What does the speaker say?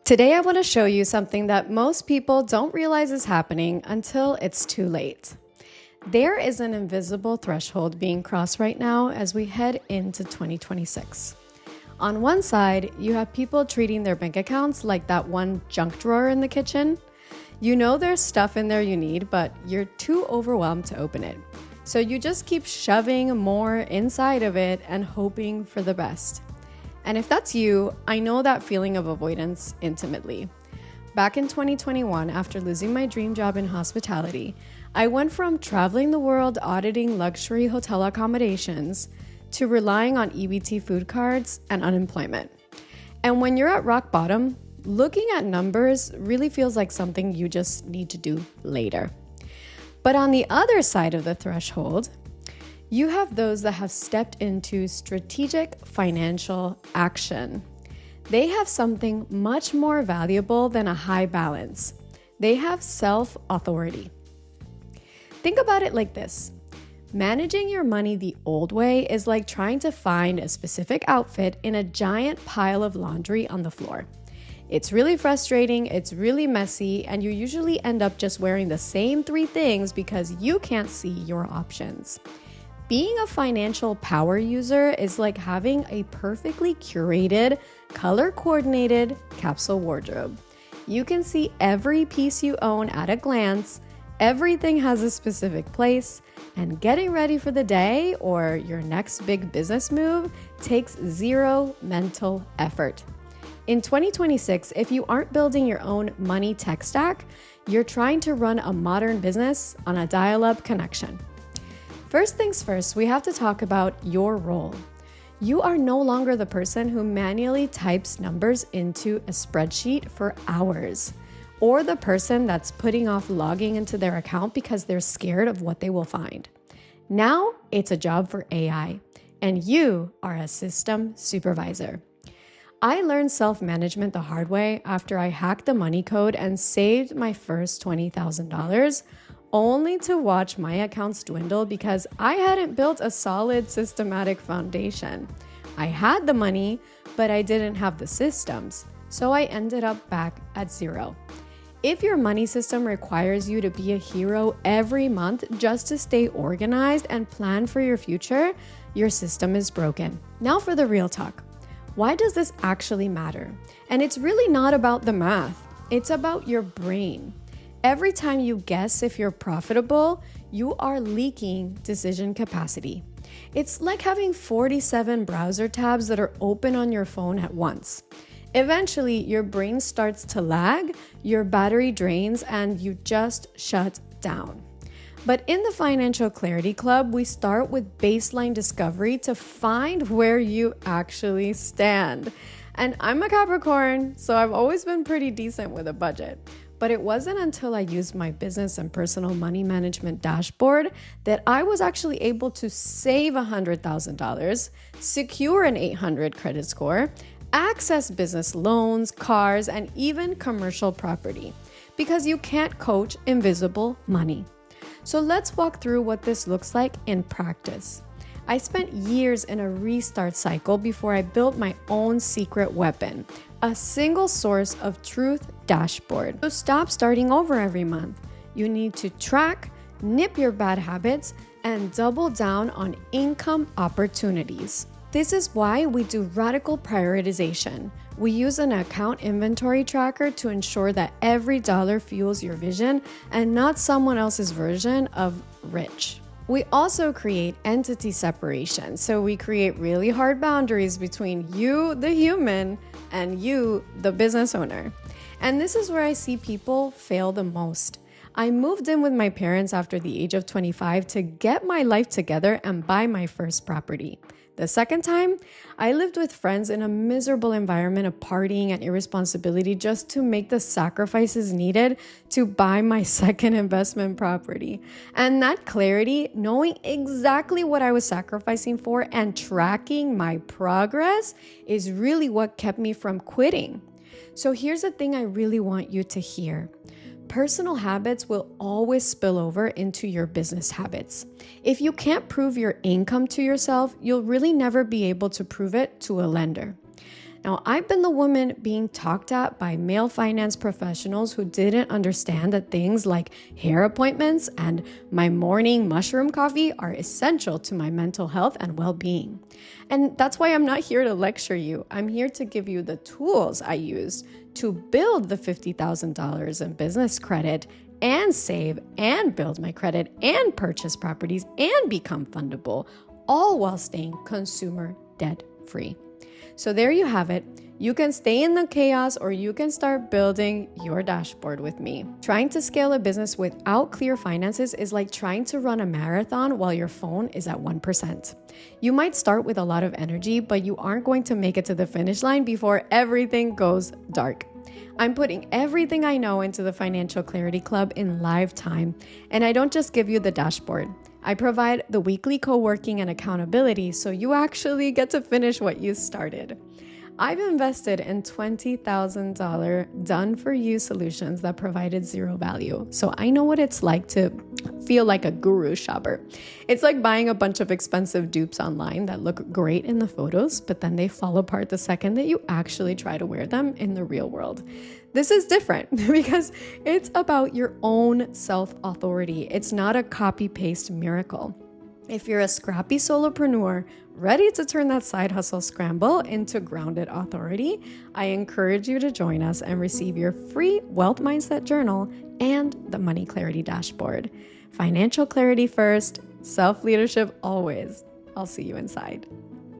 Today, I want to show you something that most people don't realize is happening until it's too late. There is an invisible threshold being crossed right now as we head into 2026. On one side, you have people treating their bank accounts like that one junk drawer in the kitchen. You know there's stuff in there you need, but you're too overwhelmed to open it. So you just keep shoving more inside of it and hoping for the best. And if that's you, I know that feeling of avoidance intimately. Back in 2021, after losing my dream job in hospitality, I went from traveling the world auditing luxury hotel accommodations to relying on EBT food cards and unemployment. And when you're at rock bottom, looking at numbers really feels like something you just need to do later. But on the other side of the threshold, you have those that have stepped into strategic financial action. They have something much more valuable than a high balance. They have self-authority. Think about it like this. Managing your money the old way is like trying to find a specific outfit in a giant pile of laundry on the floor. It's really frustrating, it's really messy, and you usually end up just wearing the same 3 things because you can't see your options. Being a financial power user is like having a perfectly curated, color-coordinated capsule wardrobe. You can see every piece you own at a glance, everything has a specific place, and getting ready for the day or your next big business move takes 0 mental effort. In 2026, if you aren't building your own money tech stack, you're trying to run a modern business on a dial-up connection. First things first, we have to talk about your role. You are no longer the person who manually types numbers into a spreadsheet for hours, or the person that's putting off logging into their account because they're scared of what they will find. Now it's a job for AI, and you are a system supervisor. I learned self-management the hard way after I hacked the money code and saved my first $20,000, only to watch my accounts dwindle because I hadn't built a solid systematic foundation. I had the money, but I didn't have the systems, so I ended up back at 0. If your money system requires you to be a hero every month just to stay organized and plan for your future, your system is broken. Now for the real talk. Why does this actually matter? And it's really not about the math. It's about your brain. Every time you guess if you're profitable, you are leaking decision capacity. It's like having 47 browser tabs that are open on your phone at once. Eventually, your brain starts to lag, your battery drains, and you just shut down. But in the Financial Clarity Club, we start with baseline discovery to find where you actually stand. And I'm a Capricorn, so I've always been pretty decent with a budget. But it wasn't until I used my business and personal money management dashboard that I was actually able to save $100,000, secure an 800 credit score, access business loans, cars, and even commercial property. Because you can't coach invisible money. So let's walk through what this looks like in practice. I spent years in a restart cycle before I built my own secret weapon, a single source of truth dashboard. So stop starting over every month. You need to track, nip your bad habits, and double down on income opportunities. This is why we do radical prioritization. We use an account inventory tracker to ensure that every dollar fuels your vision and not someone else's version of rich. We also create entity separation. So we create really hard boundaries between you, the human, and you, the business owner. And this is where I see people fail the most. I moved in with my parents after the age of 25 to get my life together and buy my first property. The second time, I lived with friends in a miserable environment of partying and irresponsibility just to make the sacrifices needed to buy my second investment property. And that clarity, knowing exactly what I was sacrificing for and tracking my progress, is really what kept me from quitting. So here's the thing I really want you to hear. Personal habits will always spill over into your business habits. If you can't prove your income to yourself, you'll really never be able to prove it to a lender. Now, I've been the woman being talked at by male finance professionals who didn't understand that things like hair appointments and my morning mushroom coffee are essential to my mental health and well-being. And that's why I'm not here to lecture you. I'm here to give you the tools I use to build the $50,000 in business credit and save and build my credit and purchase properties and become fundable, all while staying consumer debt free. So there you have it. You can stay in the chaos or you can start building your dashboard with me. Trying to scale a business without clear finances is like trying to run a marathon while your phone is at 1%. You might start with a lot of energy, but you aren't going to make it to the finish line before everything goes dark. I'm putting everything I know into the Financial Clarity Club in live time, and I don't just give you the dashboard. I provide the weekly co-working and accountability so you actually get to finish what you started. I've invested in $20,000 done-for-you solutions that provided zero value, so I know what it's like to feel like a guru shopper. It's like buying a bunch of expensive dupes online that look great in the photos, but then they fall apart the second that you actually try to wear them in the real world. This is different because it's about your own self-authority. It's not a copy-paste miracle. If you're a scrappy solopreneur ready to turn that side hustle scramble into grounded authority, I encourage you to join us and receive your free Wealth Mindset Journal and the Money Clarity Dashboard. Financial clarity first, self-leadership always. I'll see you inside.